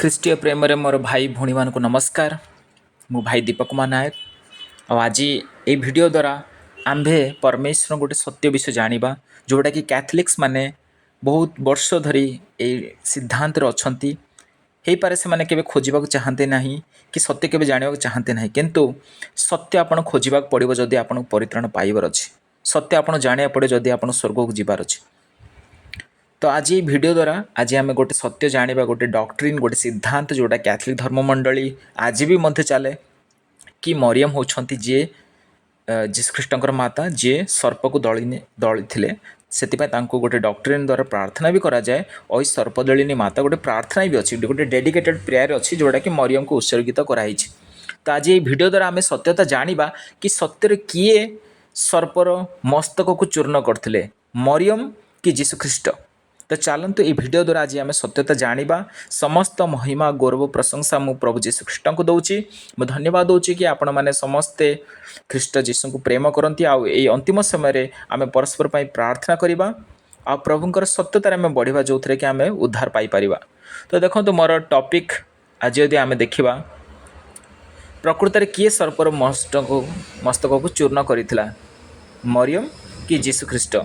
ଖ୍ରୀଷ୍ଟୀୟ ପ୍ରେମରେ ମୋର ଭାଇ ଭଉଣୀମାନଙ୍କୁ ନମସ୍କାର। ମୁଁ ଭାଇ ଦୀପକ କୁମାର ନାୟକ। ଆଉ ଆଜି এই ଭିଡ଼ିଓ ଦ୍ୱାରା ଆମ୍ଭେ ପରମେଶ୍ୱର ଗୋଟେ ସତ୍ୟ ବିଷୟ ଜାଣିବା, ଯେଉଁଟାକି କ୍ୟାଥଲିକ୍ସ ମାନେ ବହୁତ ବର୍ଷ ଧରି এই ସିଦ୍ଧାନ୍ତରେ ଅଛନ୍ତି। ହେଇପାରେ ସେମାନେ କେବେ ଖୋଜିବାକୁ ଚାହାନ୍ତି ନାହିଁ କି ସତ୍ୟ କେବେ ଜାଣିବାକୁ ଚାହାନ୍ତି ନାହିଁ, କିନ୍ତୁ ସତ୍ୟ ଆପଣ ଖୋଜିବାକୁ ପଡ଼ିବ ଯଦି ଆପଣଙ୍କୁ ପରିତ୍ରାଣ ପାଇବାର ଅଛି। ସତ୍ୟ ଆପଣ ଜାଣିବାକୁ ପଡ଼ିବ ଯଦି ଆପଣ ସ୍ୱର୍ଗକୁ ଯିବାର ଅଛି। ତ ଆଜି এই ଭିଡ଼ିଓ ଦ୍ୱାରା ଆଜି ଆମେ ଗୋଟେ ସତ୍ୟ ଜାଣିବା, ଗୋଟେ ଡକ୍ଟ୍ରିନ୍, ଗୋଟେ ସିଦ୍ଧାନ୍ତ ଯେଉଁଟା କ୍ୟାଥଲିକ୍ ଧର୍ମମଣ୍ଡଳୀ ଆଜି ବି ମଧ୍ୟ ଚାଲେ କି ମରିୟମ ହେଉଛନ୍ତି ଯିଏ ଯୀଶୁଖ୍ରୀଷ୍ଟଙ୍କର ମାତା, ଯିଏ ସର୍ପକୁ ଦଳିଥିଲେ। ସେଥିପାଇଁ ତାଙ୍କୁ ଗୋଟେ ଡକ୍ଟ୍ରିନ୍ ଦ୍ୱାରା ପ୍ରାର୍ଥନା ବି କରାଯାଏ। ঐ ସର୍ପଦଳିନୀ ମାତା ଗୋଟେ ପ୍ରାର୍ଥନା ବି ଅଛି, ଗୋଟେ ଡେଡିକେଟେଡ୍ ପ୍ରେୟାର ଅଛି ଯେଉଁଟାକି ମରିୟମକୁ ଉତ୍ସର୍ଗିତ କରାଯାଇଛି। ତ ଆଜି এই ଭିଡ଼ିଓ ଦ୍ୱାରା ଆମେ ସତ୍ୟତା ଜାଣିବା କି ସତ୍ୟରେ କିଏ ସର୍ପର ମସ୍ତକକୁ ଚୂର୍ଣ୍ଣ କରିଥିଲେ, ମରିୟମ କି ଯୀଶୁଖ୍ରୀଷ୍ଟ। ତ ଚାଲନ୍ତୁ এই ଭିଡ଼ିଓ ଦ୍ୱାରା ଆଜି ଆମେ ସତ୍ୟତା ଜାଣିବା। ସମସ୍ତ ମହିମା ଗୌରବ ପ୍ରଶଂସା ମୁଁ ପ୍ରଭୁ ଯୀଶୁଖ୍ରୀଷ୍ଟଙ୍କୁ ଦେଉଛି। ମୁଁ ଧନ୍ୟବାଦ ଦେଉଛି କି ଆପଣମାନେ ସମସ୍ତେ ଖ୍ରୀଷ୍ଟ ଯୀଶୁଙ୍କୁ ପ୍ରେମ କରନ୍ତି। ଆଉ এই ଅନ୍ତିମ ସମୟରେ ଆମେ ପରସ୍ପର ପାଇଁ ପ୍ରାର୍ଥନା କରିବା ଆଉ ପ୍ରଭୁଙ୍କର ସତ୍ୟତାରେ ଆମେ ବଢ଼ିବା, ଯେଉଁଥିରେ କି ଆମେ ଉଦ୍ଧାର ପାଇପାରିବା। ତ ଦେଖନ୍ତୁ ମୋର ଟପିକ୍ ଆଜି ଯଦି ଆମେ ଦେଖିବା, ପ୍ରକୃତରେ କିଏ ସର୍ପର ମସ୍ତକକୁ ଚୂର୍ଣ୍ଣ କରିଥିଲା, ମରିୟମ କି ଯୀଶୁଖ୍ରୀଷ୍ଟ।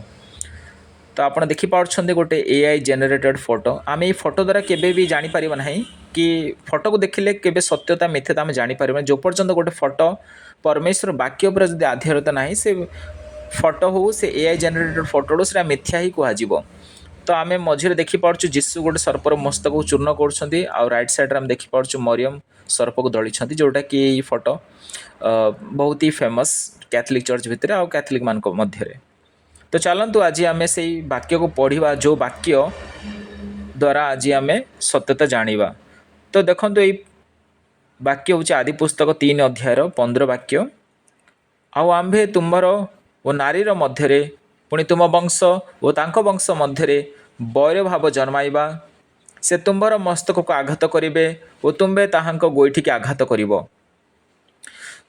ତ ଆପଣ ଦେଖିପାରୁଛନ୍ତି ଗୋଟେ AI ଜେନେରେଟେଡ୍ ଫଟୋ। ଆମେ এই ଫଟୋ ଦ୍ୱାରା କେବେ ବି ଜାଣିପାରିବା ନାହିଁ କି ଫଟୋକୁ ଦେଖିଲେ କେବେ ସତ୍ୟତା ମିଥ୍ୟତା ଆମେ ଜାଣିପାରିବା ନାହିଁ। ଯେଉଁ ପର୍ଯ୍ୟନ୍ତ ଗୋଟେ ଫଟୋ ପରମେଶ୍ୱର ବାକ୍ୟ ଉପରେ ଯଦି ଆଧାରିତ ନାହିଁ, ସେ ଫଟୋ ହେଉ ସେ AI ଜେନେରେଟେଡ୍ ଫଟୋରୁ ସେଟା ମିଥ୍ୟା ହିଁ କୁହାଯିବ। ତ ଆମେ ମଝିରେ ଦେଖିପାରୁଛୁ ଯୀଶୁ ଗୋଟେ ସର୍ପର ମସ୍ତକକୁ ଚୂର୍ଣ୍ଣ କରୁଛନ୍ତି, ଆଉ ରାଇଟ୍ ସାଇଡ଼୍ରେ ଆମେ ଦେଖିପାରୁଛୁ ମରିୟମ ସର୍ପକୁ ଦଳିଛନ୍ତି, ଯେଉଁଟାକି ଏଇ ଫଟୋ ବହୁତ ହି ଫେମସ୍ କ୍ୟାଥଲିକ୍ ଚର୍ଚ୍ଚ ଭିତରେ ଆଉ କ୍ୟାଥଲିକ୍ ମାନଙ୍କ ମଧ୍ୟରେ। ତ ଚାଲନ୍ତୁ ଆଜି ଆମେ ସେଇ ବାକ୍ୟକୁ ପଢ଼ିବା, ଯେଉଁ ବାକ୍ୟ ଦ୍ୱାରା ଆଜି ଆମେ ସତ୍ୟତା ଜାଣିବା। ତ ଦେଖନ୍ତୁ ଏଇ ବାକ୍ୟ ହେଉଛି ଆଦି ପୁସ୍ତକ 3 ଅଧ୍ୟାୟର 15 ବାକ୍ୟ। ଆଉ ଆମ୍ଭେ ତୁମ୍ଭର ଓ ନାରୀର ମଧ୍ୟରେ, ପୁଣି ତୁମ ବଂଶ ଓ ତାଙ୍କ ବଂଶ ମଧ୍ୟରେ ବୈରଭାବ ଜନ୍ମାଇବା। ସେ ତୁମ୍ଭର ମସ୍ତକକୁ ଆଘାତ କରିବେ ଓ ତୁମ୍ଭେ ତାହାଙ୍କ ଗୋଇଠିକି ଆଘାତ କରିବ।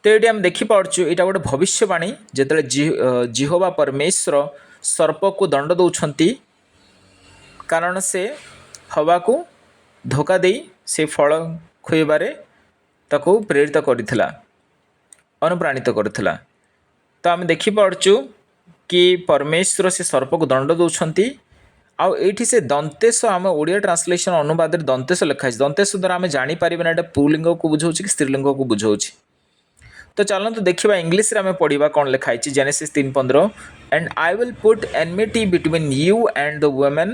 ତ ଏଇଠି ଆମେ ଦେଖିପାରୁଛୁ ଏଇଟା ଗୋଟେ ଭବିଷ୍ୟବାଣୀ, ଯେତେବେଳେ ଜିହୋବା ପରମେଶ୍ୱର ସର୍ପକୁ ଦଣ୍ଡ ଦେଉଛନ୍ତି, କାରଣ ସେ ହବାକୁ ଧୋକା ଦେଇ ସେ ଫଳ ଖୋଇବାରେ ତାକୁ ପ୍ରେରିତ କରିଥିଲା, ଅନୁପ୍ରାଣିତ କରିଥିଲା। ତ ଆମେ ଦେଖିପାରୁଛୁ କି ପରମେଶ୍ୱର ସେ ସର୍ପକୁ ଦଣ୍ଡ ଦେଉଛନ୍ତି। ଆଉ ଏଇଠି ସେ ଦନ୍ତେଶ, ଆମ ଓଡ଼ିଆ ଟ୍ରାନ୍ସଲେସନ୍ ଅନୁବାଦରେ ଦନ୍ତେଶ ଲେଖା ହେଇଛି। ଦନ୍ତେଶ ଦ୍ୱାରା ଆମେ ଜାଣିପାରିବା ନା ଏଇଟା ପୁଲିଙ୍ଗକୁ ବୁଝାଉଛି କି ସ୍ତ୍ରୀଲିଙ୍ଗକୁ ବୁଝାଉଛି। ତ ଚାଲନ୍ତୁ ଦେଖିବା, ଇଂଲିଶରେ ଆମେ ପଢ଼ିବା କ'ଣ ଲେଖା ହେଇଛି। Genesis 3:15 and I will put enmity between you and the woman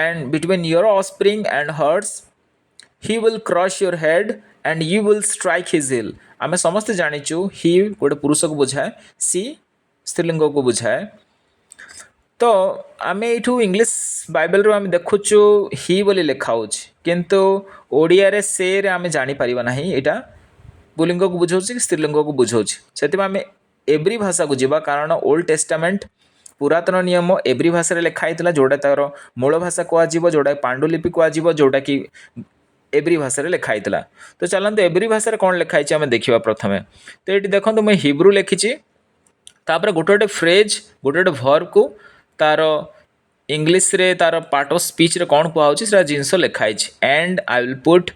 and between your offspring and hers. He will crush your head and you will strike his heel. ଆମେ ସମସ୍ତେ ଜାଣିଛୁ ହି ଗୋଟେ ପୁରୁଷକୁ ବୁଝାଏ, ସି ସ୍ତ୍ରୀଲିଙ୍ଗକୁ ବୁଝାଏ। ତ ଆମେ ଏଇଠୁ ଇଂଲିଶ ବାଇବେଲରୁ ଆମେ ଦେଖୁଛୁ ହି ବୋଲି ଲେଖା ହେଉଛି, କିନ୍ତୁ ଓଡ଼ିଆରେ ସେରେ ଆମେ ଜାଣିପାରିବା ନାହିଁ ଏଇଟା ପୁଲିଙ୍ଗକୁ ବୁଝାଉଛି କି ସ୍ତ୍ରୀଲିଙ୍ଗକୁ ବୁଝାଉଛି। ସେଥିପାଇଁ ଆମେ ଏବ୍ରି ଭାଷାକୁ ଯିବା, କାରଣ ଓଲ୍ଡ ଟେଷ୍ଟାମେଣ୍ଟ ପୁରାତନ ନିୟମ ଏବ୍ରି ଭାଷାରେ ଲେଖା ହେଇଥିଲା, ଯେଉଁଟା ତା'ର ମୂଳ ଭାଷା କୁହାଯିବ, ଯେଉଁଟା ପାଣ୍ଡୁଲିପି କୁହାଯିବ, ଯେଉଁଟାକି ଏବ୍ରି ଭାଷାରେ ଲେଖା ହେଇଥିଲା। ତ ଚାଲନ୍ତୁ ଏବ୍ରି ଭାଷାରେ କ'ଣ ଲେଖା ହେଇଛି ଆମେ ଦେଖିବା ପ୍ରଥମେ। ତ ଏଇଠି ଦେଖନ୍ତୁ ମୁଁ ହିବ୍ରୁ ଲେଖିଛି, ତାପରେ ଗୋଟେ ଗୋଟେ ଫ୍ରେଜ୍, ଗୋଟେ ଗୋଟେ ଭର୍ବକୁ ତା'ର ଇଂଲିଶରେ ତା'ର ପାର୍ଟ ଅଫ୍ ସ୍ପିଚ୍ରେ କ'ଣ କୁହାହେଉଛି ସେଟା ଜିନିଷ ଲେଖା ହେଇଛି। ଆଣ୍ଡ ଆଇ ୱିଲ୍ ପୁଟ୍,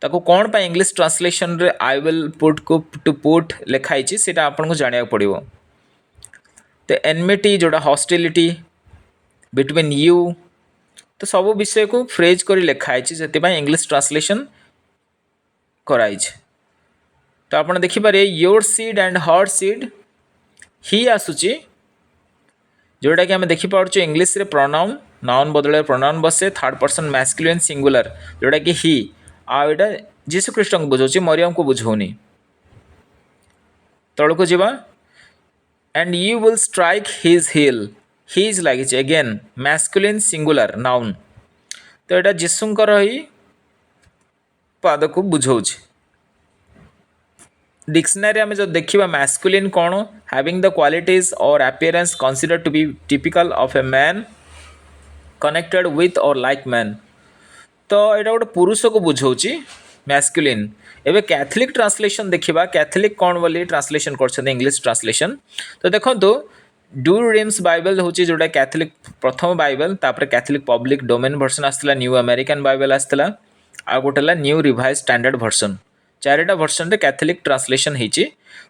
ତାକୁ କ'ଣ ପାଇଁ ଇଂଲିଶ ଟ୍ରାନ୍ସଲେସନ୍ରେ ଆଇ ୱିଲ୍ ପୁଟ୍କୁ ଟୁ ପୁଟ୍ ଲେଖା ହେଇଛି ସେଇଟା ଆପଣଙ୍କୁ ଜାଣିବାକୁ ପଡ଼ିବ। ତ ଏନମିଟି ଯେଉଁଟା ହସ୍ଟିଲିଟି ବିଟୱିନ୍ ୟୁ, ତ ସବୁ ବିଷୟକୁ ଫ୍ରେଜ୍ କରି ଲେଖା ହେଇଛି, ସେଥିପାଇଁ ଇଂଲିଶ ଟ୍ରାନ୍ସଲେସନ୍ କରାଯାଇଛି। ତ ଆପଣ ଦେଖିପାରିବେ your seed and her seed, he ଆସୁଛି, ଯେଉଁଟାକି ଆମେ ଦେଖିପାରୁଛୁ ଇଂଲିଶରେ ପ୍ରନାଉନ୍, ନାଉନ୍ ବଦଳରେ ପ୍ରନାଉନ୍ ବସେ, ଥାର୍ଡ଼ ପର୍ସନ୍ ମାସ୍କୁଲିନ୍ ସିଙ୍ଗୁଲାର, ଯେଉଁଟାକି ହି। ଆଉ ଏଇଟା ଯୀଶୁଖ୍ରୀଷ୍ଟଙ୍କୁ ବୁଝାଉଛି, ମରିୟମକୁ ବୁଝାଉନି। ତଳକୁ ଯିବା, and you will strike his heel, his ଲାଗିଛି again masculine singular noun। ତ ଏଇଟା ଯୀଶୁଙ୍କର ହିଁ ପାଦକୁ ବୁଝାଉଛି। ଡିକ୍ସନାରୀ ଆମେ ଯଦି ଦେଖିବା masculine କ'ଣ, having the qualities or appearance considered to be typical of a man connected with or like man। ତ ଏଇଟା ଗୋଟେ ପୁରୁଷକୁ ବୁଝାଉଛି masculine। ଏବେ କ୍ୟାଥଲିକ୍ ଟ୍ରାନ୍ସଲେସନ୍ ଦେଖିବା, କ୍ୟାଥଲିକ୍ କ'ଣ ବୋଲି ଟ୍ରାନ୍ସଲେସନ୍ କରିଛନ୍ତି ଇଂଲିଶ ଟ୍ରାନ୍ସଲେସନ୍। ତ ଦେଖନ୍ତୁ ଡୁ ରିମ୍ସ ବାଇବେଲ ହେଉଛି ଯେଉଁଟା କ୍ୟାଥଲିକ୍ ପ୍ରଥମ ବାଇବେଲ, ତାପରେ କ୍ୟାଥଲିକ୍ ପବ୍ଲିକ୍ ଡୋମେନ୍ ଭର୍ସନ୍ ଆସିଥିଲା, ନ୍ୟୁ ଆମେରିକାନ୍ ବାଇବେଲ ଆସିଥିଲା, आ गोटे है न्यू रिवाइज स्टैंडर्ड वर्सन चारिटा वर्सन रे कैथोलिक ट्रांसलेशन होती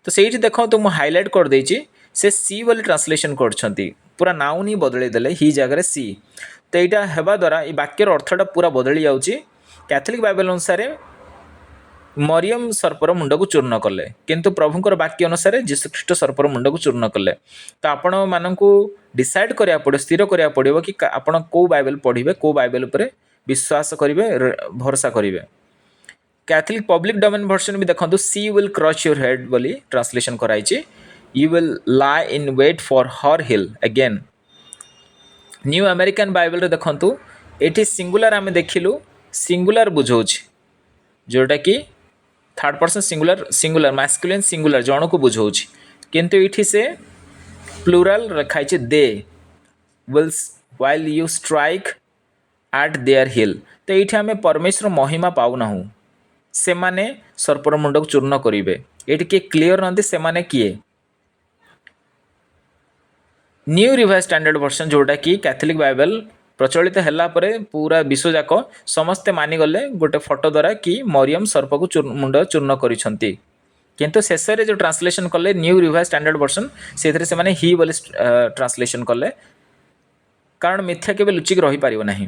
तो सही देखो तो मुझे हाइलाइट कर देछि से सी वाली ट्रांसलेशन करछंती पूरा नाउ नहीं बदले देले ही जगह सी तो यहाँ हेबा द्वारा ये वाक्यर अर्थटा पूरा बदली जाउछि कैथोलिक बाइबल अनुसार मरियम सर्पर मुंड को चूर्ण कले किंतु प्रभुंर वाक्य अनुसार जीशुख्रीष्ट सर्पर मुंड को चूर्ण कले तो आपण मानू डिसाइड करा पड़ो स्थिर करा पड़ो कि आपण कौ बाइबल पढ़े कौ बाइबल उपर विश्वास करेंगे भरोसा करेंगे कैथोलिक पब्लिक डोमेन वर्सन भी देखो she will crush your head बोली ट्रांसलेशन कराई you will lie in wait for her heel again new American Bible रे देखंतु एठी सिंगुलर आमे देखिलु सिंगुलर बुझौछ जोटा कि third person singular singular masculine singular जण को बुझौछ किंतु एठी से प्लूरल रखाई छे they will while you strike at their heel तो ये आम परमेश्वर महिमा पाऊना से माने सर्पर मुंड को चूर्ण करेंगे ये किए क्लीयर नहांती से माने किए न्यू रिवाइज स्टैंडर्ड वर्सन जोटा कि कैथोलिक बाइबल प्रचलित है पूरा विश्वजाक समस्ते मानिगले गोटे फोटो द्वारा कि मरियम सर्प को मुंड चूर्ण करिसंती किंतु शेष में जो ट्रांसलेशन कले न्यू रिवाइज स्टैंडर्ड वर्सन से माने ही बोली ट्रांसलेशन कले कारण मिथ्या केवल लुचिक रही पारिबो नाही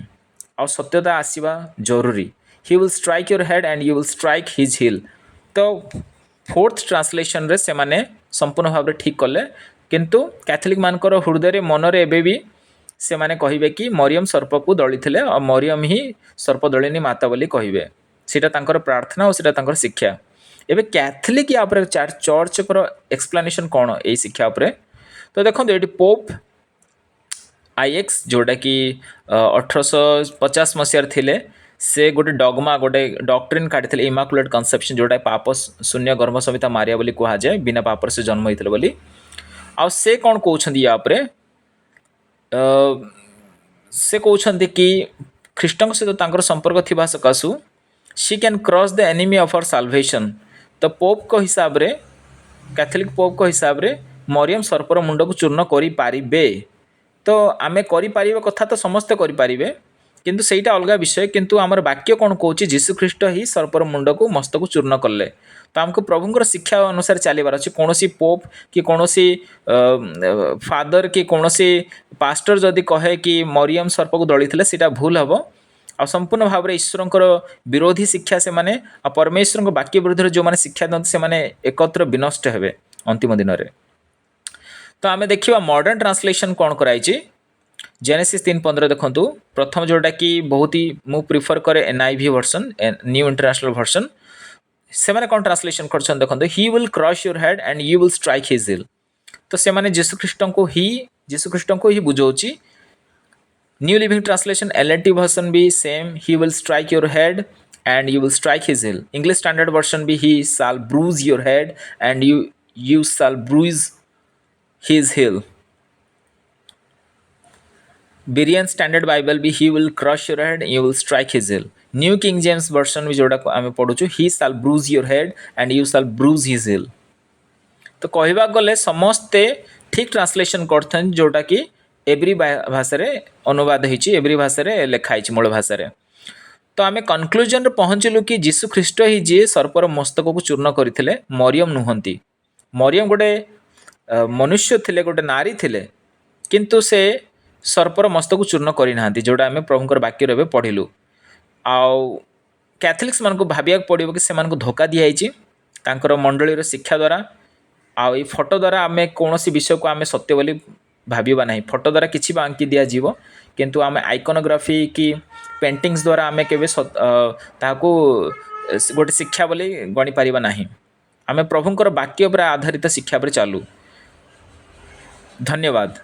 आ सत्यता आसीबा जरूरी he will strike your head and you will strike his heel तो फोर्थ ट्रांसलेशन रे से माने संपूर्ण भाव ठीक कले किंतु कैथोलिक मानकर हृदय मनरे एबे भी से माने कहिबे कि मरियम सर्प को दली थिले और मरियम ही सर्प दलिनी माता बोली कहिबे सेटा तांकर प्रार्थना और सेटा तांकर शिक्षा एबे कैथोलिक या पर चर्च पर एक्सप्लेनेशन कोन ए शिक्षा पर तो देखो ये पोप आईएक्स जोटा कि 1850 मसीह थिले से गोटे डगमा गोटे डॉक्ट्रिन काढ़ी इमाकुलेट कन्सेप्शन जोटा पाप शून्य गर्भ समिता मारिया बोली कहा जाए बिना पापर से जन्म होते बोली आ से कौन कहते या से कहते कि ख्रीष्टों सहित संपर्क थी सकाशु she can cross the enemy of our salvation तो पोप को हिसाब रे कैथोलिक पोप को हिसाब रे मरियम सर्पर मुंड को चूर्ण करि पारिबे तो आमे करि पारिबे कथा तो समस्ते करि पारिबे किंतु सेटा अलग विषय किंतु आमर वाक्य कौन कौच जीशु ख्रीष्ट ही सर्पर मुंड को मस्त को चूर्ण कले तो आमको प्रभुंर शिक्षा अनुसार चलबार अच्छे कौन पोप कि कौन फादर कि कौन पास्टर जदि कहे कि मरियम सर्प को दली थे सीटा भूल हम आ संपूर्ण भाव में ईश्वर विरोधी शिक्षा से माने परमेश्वर वाक्य विरुद्ध जो मैंने शिक्षा दिखते से एकत्र विनष्ट हे अंतिम दिन में तो आम देखा मॉडर्न ट्रांसलेशन कौन कराई जेनेसिस 3:15 देखंतु प्रथम जोटा कि बहुत ही मु प्रिफर करे NIV version new international version से माने कौन ट्रांसलेशन करछन देखंतु he will crush your head and you will strike his heel तो से माने जीशु ख्रीष्ट को ही बुझौची new living translation LNT version भी same he will strike your head and you will strike his heel English standard version भी he shall bruise your head and you shall bruise his heel Berean standard Bible भी he will crush your head you will strike his heel new King James version भी जोड़ा आम पढ़ुचु he shall bruise your head and you shall bruise his heel तो कहवा गले समस्ते ठीक ट्रांसलेशन करते जोटा कि एवरी भाषा अनुवाद होती एवरी भाषा लिखाई मूल भाषा तो आम कनक्लूजन पहुँचलु कि जीशु ख्रीष्ट ही जी सर्पर मस्तक को चूर्ण करते मरियम नुहंती मरियम गोटे मनुष्य थे गोटे नारी थे किंतु से सर्पर मस्तक चूर्ण करना जोटा आम प्रभुंर वाक्य पढ़िलु आउ कैथोलिक्स मान भाविया पड़ो कि से धोखा दिखाई मंडली शिक्षा द्वारा आउ ये फोटो द्वारा आम कौन विषय को आम सत्य बोली भाविबा नहीं फोटो द्वारा किसी आंकी दि जाव किंतु आम आइकोनोग्राफी कि पेंटिंग्स द्वारा आम के गोटे शिक्षा बोली गणी पारिबा नहीं आम प्रभुंर वाक्य पर आधारित शिक्षा पर चालू धन्यवाद।